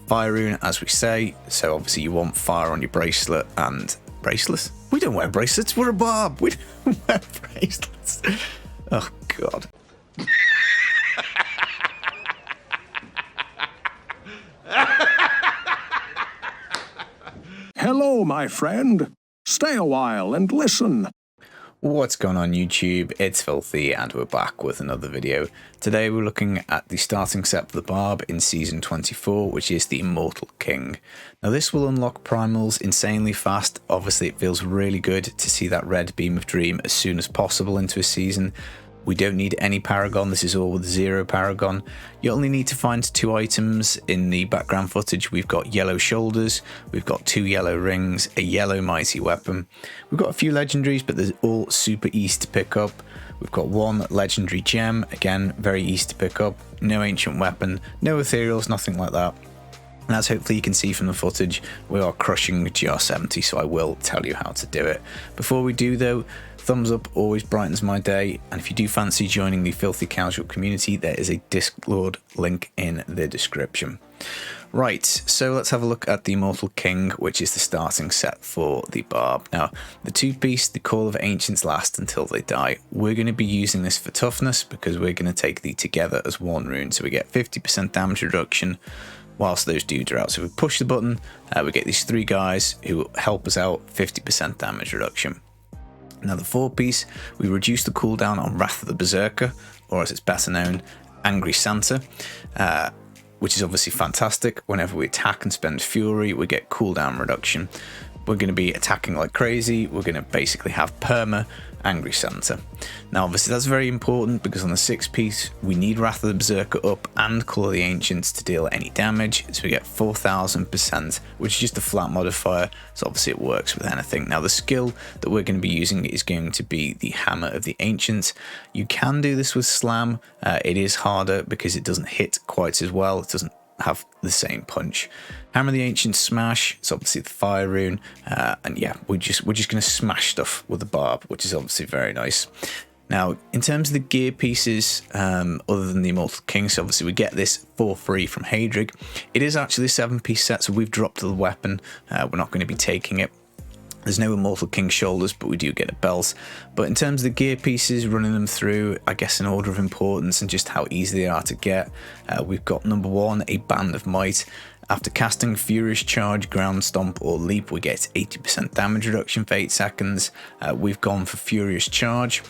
fire rune, as we say. So obviously you want fire on your bracelet and bracelets. We don't wear bracelets. We're a barb. We don't wear bracelets. Oh God. Hello, my friend. Stay a while and listen. What's going on YouTube? It's Filthy and we're back with another video. Today we're looking at the starting set for the Barb in Season 24, which is the Immortal King. Now this will unlock primals insanely fast. Obviously it feels really good to see that red beam of dream as soon as possible into a season. We don't need any paragon, this is all with 0 paragon. You only need to find 2 items in the background footage. We've got yellow shoulders, we've got 2 yellow rings, a yellow mighty weapon. We've got a few legendaries, but they're all super easy to pick up. We've got 1 legendary gem, again, very easy to pick up. No ancient weapon, no ethereals, nothing like that. And as hopefully you can see from the footage, we are crushing GR70, so I will tell you how to do it. Before we do though, thumbs up always brightens my day, and if you do fancy joining the Filthy Casual community, there is a Discord link in the description. Right, so let's have a look at the Immortal King, which is the starting set for the Barb. Now, the 2-piece, the Call of Ancients, last until they die. We're going to be using this for toughness because we're going to take the together as 1 rune, so we get 50% damage reduction whilst those dudes are out. So if we push the button, we get these 3 guys who help us out, 50% damage reduction. Now the 4-piece, we reduce the cooldown on Wrath of the Berserker, or as it's better known, Angry Santa, which is obviously fantastic. Whenever we attack and spend Fury, we get cooldown reduction. We're going to be attacking like crazy. We're going to basically have perma Angry Santa. Now obviously that's very important because on the 6-piece we need Wrath of the Berserker up and Call of the Ancients to deal any damage, so we get 4000%, which is just a flat modifier, so obviously it works with anything. Now the skill that we're going to be using is going to be the Hammer of the Ancients. You can do this with Slam. It is harder because it doesn't hit quite as well, it doesn't have the same punch. Hammer of the Ancient Smash, it's obviously the fire rune, and yeah, we're just going to smash stuff with the Barb, which is obviously very nice. Now in terms of the gear pieces, other than the Immortal King, so obviously we get this for free from Hadrig. It is actually a 7-piece set, so we've dropped the weapon, we're not going to be taking it. There's no Immortal King shoulders, but we do get a belt. But in terms of the gear pieces, running them through, I guess in order of importance and just how easy they are to get, we've got number 1, a Band of Might. After casting Furious Charge, Ground Stomp or Leap, we get 80% damage reduction for 8 seconds. We've gone for Furious Charge,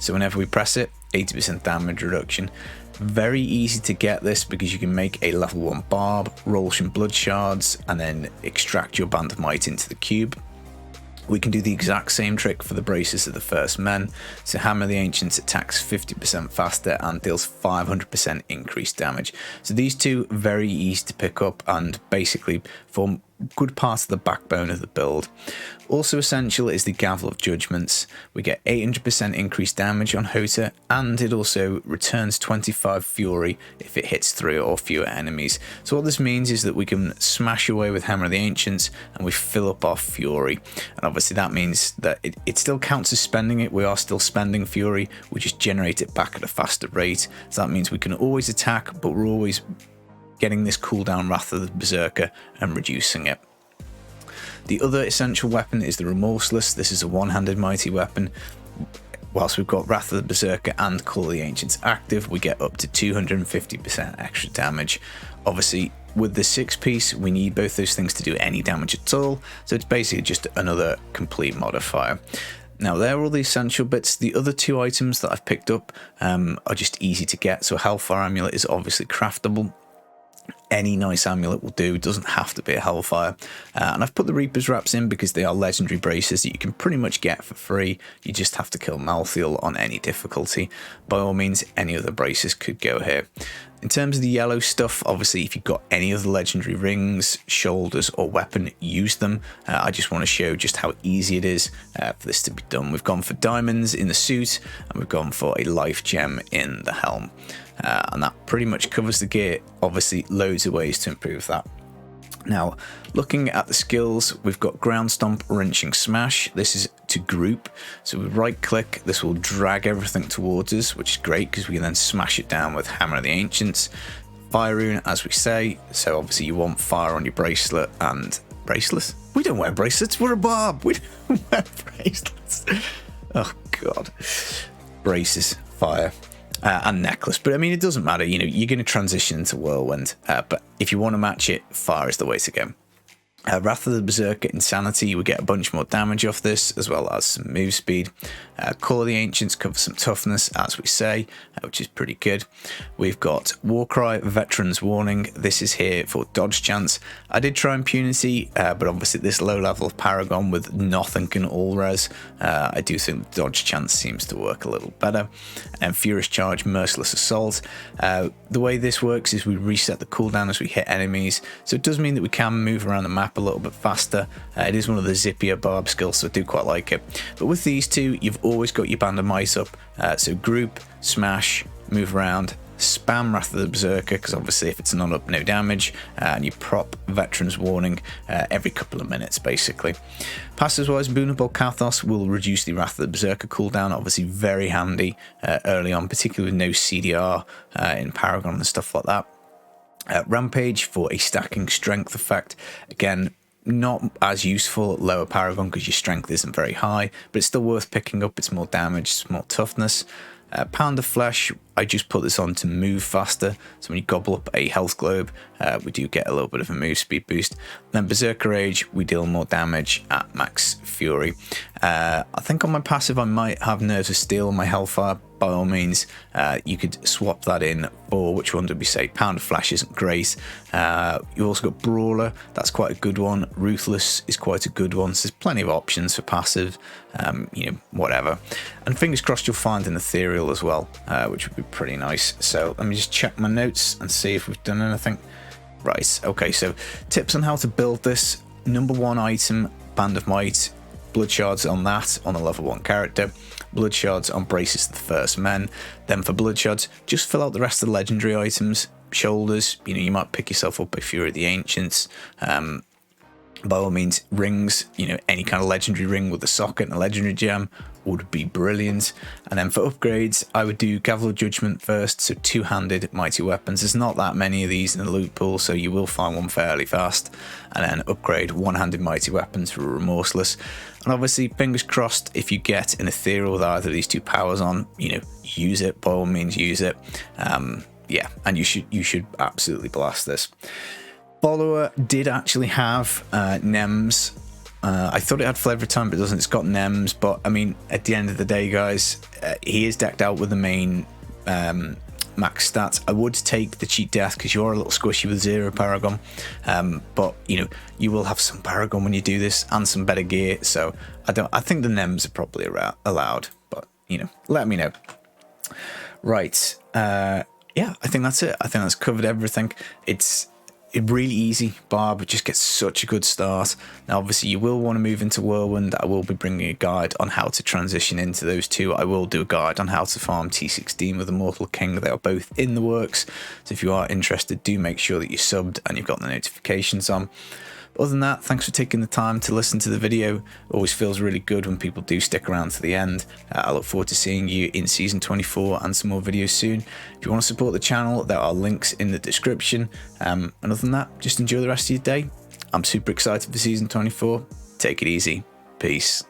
so whenever we press it, 80% damage reduction. Very easy to get this because you can make a level 1 Barb, roll some blood shards, and then extract your Band of Might into the cube. We can do the exact same trick for the braces of the First Men. So Hammer of the Ancients attacks 50% faster and deals 500% increased damage. So these 2 very easy to pick up and basically form good part of the backbone of the build. Also essential is the Gavel of Judgments. We get 800% increased damage on HOTA, and it also returns 25 Fury if it hits 3 or fewer enemies. So what this means is that we can smash away with Hammer of the Ancients and we fill up our Fury. And obviously that means that it still counts as spending it. We are still spending Fury, we just generate it back at a faster rate. So that means we can always attack, but we're always getting this cooldown Wrath of the Berserker and reducing it. The other essential weapon is the Remorseless. This is a one-handed mighty weapon. Whilst we've got Wrath of the Berserker and Call of the Ancients active, we get up to 250% extra damage. Obviously, with the 6-piece, we need both those things to do any damage at all, so it's basically just another complete modifier. Now they're all the essential bits. The other 2 items that I've picked up are just easy to get. So Hellfire Amulet is obviously craftable. Any nice amulet will do, it doesn't have to be a Hellfire. And I've put the Reaper's Wraps in because they are legendary braces that you can pretty much get for free. You just have to kill Malthael on any difficulty. By all means, any other braces could go here. In terms of the yellow stuff, obviously if you've got any of the legendary rings, shoulders or weapon, use them. I just want to show just how easy it is for this to be done. We've gone for diamonds in the suit and we've gone for a life gem in the helm. And that pretty much covers the gear. Obviously loads of ways to improve that. Now, looking at the skills, we've got Ground Stomp, Wrenching Smash. This is to group. So we right click, this will drag everything towards us, which is great because we can then smash it down with Hammer of the Ancients. fire rune, as we say. So obviously you want fire on your bracelet and bracelets. We don't wear bracelets. We're a barb. We don't wear bracelets. Oh God, braces, fire. And necklace, but I mean, it doesn't matter, you know, you're going to transition into whirlwind, but if you want to match it, fire is the way to go. Wrath of the Berserker Insanity, we get a bunch more damage off this, as well as some move speed. Call of the Ancients covers some toughness, as we say, which is pretty good. We've got Warcry Veterans Warning. This is here for dodge chance. I did try Impunity, but obviously this low level of Paragon with nothing can all res, I do think the dodge chance seems to work a little better. And Furious Charge, Merciless Assault. The way this works is we reset the cooldown as we hit enemies, so it does mean that we can move around the map a little bit faster. It is one of the zippier Barb skills, so I do quite like it. But with these two, you've always got your band of mice up, so group, smash, move around, spam Wrath of the Berserker, because obviously if it's not up, no damage, and you prop Veterans Warning every couple of minutes basically. Passive wise, Boonable Kathos will reduce the Wrath of the Berserker cooldown, obviously very handy early on, particularly with no CDR in Paragon and stuff like that. Rampage for a stacking strength effect. Again, not as useful at lower Paragon because your strength isn't very high, but it's still worth picking up. It's more damage, it's more toughness. Pound of Flesh, I just put this on to move faster, so when you gobble up a health globe, we do get a little bit of a move speed boost. Then Berserker Rage, we deal more damage at max fury. I think on my passive I might have Nerves of Steel on my Hellfire. By all means, you could swap that in for, which one did we say? Pound of Flash isn't great. You've also got Brawler, that's quite a good one. Ruthless is quite a good one, so there's plenty of options for passive, you know, whatever. And fingers crossed you'll find an Ethereal as well, which would be pretty nice. So let me just check my notes and see if we've done anything. Right, okay, so tips on how to build this. Number 1 item, Band of Might. Blood Shards on that, on a level 1 character. Blood Shards on Braces of the First Men. Then for Blood Shards, just fill out the rest of the legendary items. Shoulders, you know, you might pick yourself up by Fury of the Ancients. By all means, rings, you know, any kind of legendary ring with a socket and a legendary gem would be brilliant. And then for upgrades, I would do Gavel of Judgment first, so 2-handed mighty weapons. There's not that many of these in the loot pool, so you will find one fairly fast. And then upgrade 1-handed mighty weapons for Remorseless. And obviously, fingers crossed, if you get an Ethereal with either of these two powers on, you know, use it, by all means use it. Yeah, and you should absolutely blast this. Follower did actually have NEMs. I thought it had Flavor Time, but it doesn't. It's got NEMs, but I mean, at the end of the day, guys, he is decked out with the main max stats. I would take the cheat death because you're a little squishy with 0 Paragon, but you know, you will have some Paragon when you do this and some better gear. So I think the NEMs are probably allowed, but you know, let me know. Right, yeah, I think that's it. I think that's covered everything. It's really easy. Barb just gets such a good start. Now obviously you will want to move into Whirlwind. I will be bringing a guide on how to transition into those two. I will do a guide on how to farm T16 with Immortal King. They are both in the works, so if you are interested, do make sure that you're subbed and you've got the notifications on. Other than that, thanks for taking the time to listen to the video. It always feels really good when people do stick around to the end. I look forward to seeing you in Season 24 and some more videos soon. If you want to support the channel, there are links in the description. And other than that, just enjoy the rest of your day. I'm super excited for Season 24. Take it easy. Peace.